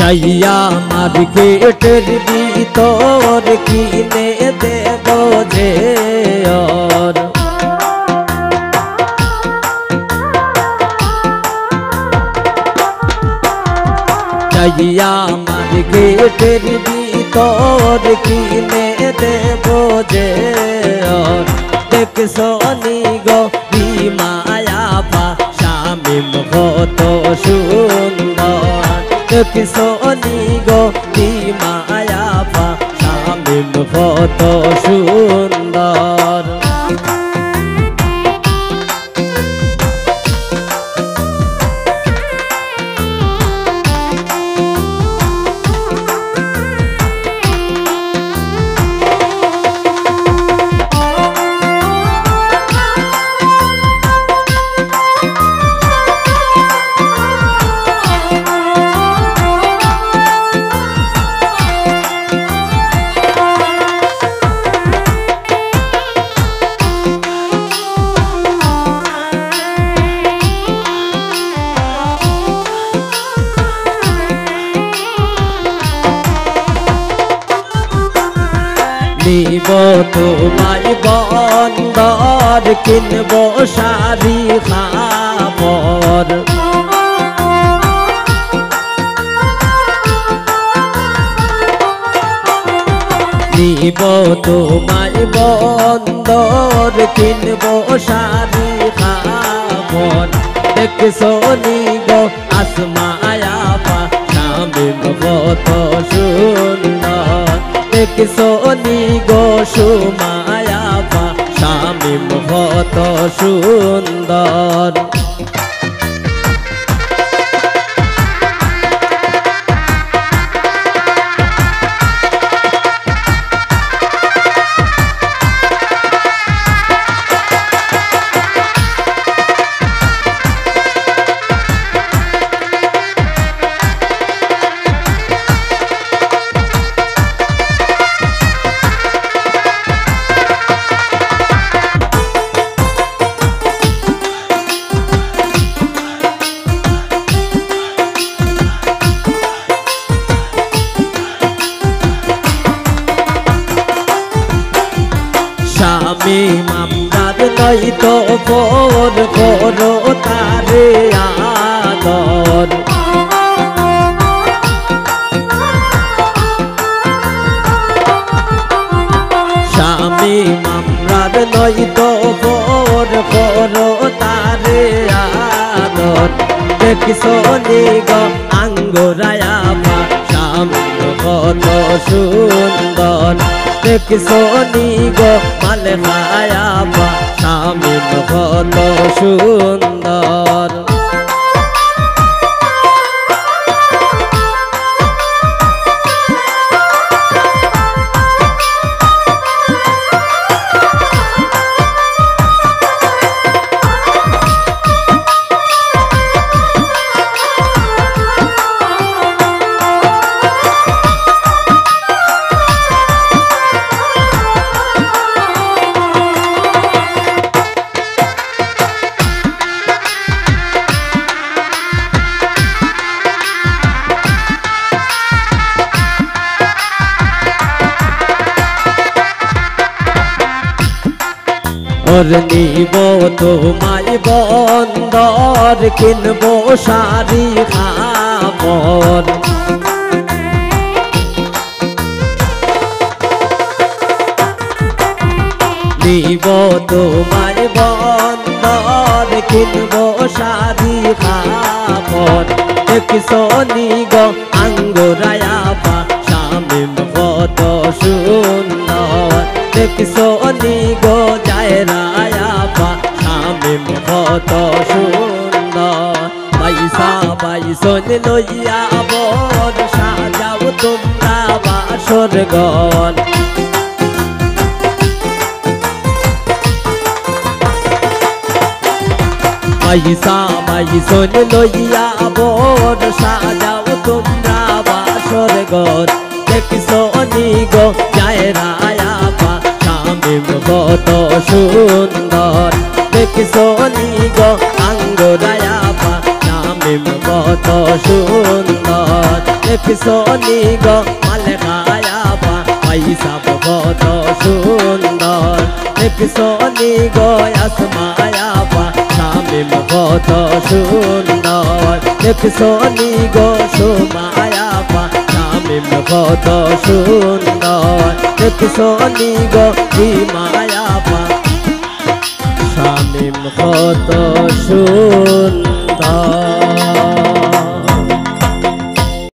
চাইয়া মার্কেটের ভিতর কিনে দেব যে ওর চাইয়া মার্কেটের ভিতর কিনে দেব যে ওর দেখছো নি গো মায়া পা শামিম কত সুন্দর দেখছো নি গো মায়া পা শামিম কত সুন্দর নিব তোমায় বন্দর কিনব শাড়ি খাবর নিব তোমায় বন্দর কিনব শাড়ি খাবর দেখছো নি গো আসমায়া পা শামিম কত সুন্দর দেখছো নি গো সুমায়া পা শামিম কত সুন্দর শামিম আমরার নয়তো পর করো তারে আদর শামিম আমরার নয়তো পর করো তারে আদর দেখছো নি গো আঙ্গুরায়া পা শামিম কত সুন্দর দেখছো নি গো মালে মায়া পা শামিম কত সুন্দর ওর নিব তোমায় বন্দর কিনব শাড়ি খাবর নিব তোমায় বন্দর কিনব শাড়ি খাবর দেখছো নি গো আঙ্গুরায়া পা শামিম কত সুন্দর দেখছো নি গো জায়রায়া পা শামিম কত সুন্দর পয়সা পয়সন লইয়া বর সাজাও তোমরা বাসর ঘর পয়সা পয়সন লইয়া বর সাজাও তোমরা বাসর ঘর দেখছো নি গো জায়রায়া পা শামিম কত সুন্দর দেখছো নি গো আঙ্গুরায়া পা শামিম কত সুন্দর দেখছো নি গো মালে খায়া পা পয়সা কত সুন্দর দেখছো নি গো আসমায়া পা শামিম কত সুন্দর দেখছো নি গো সুমায়া পা শামিম কত সুন্দর দেখছো নি গো মায়া পা শামিম কত সুন্দর।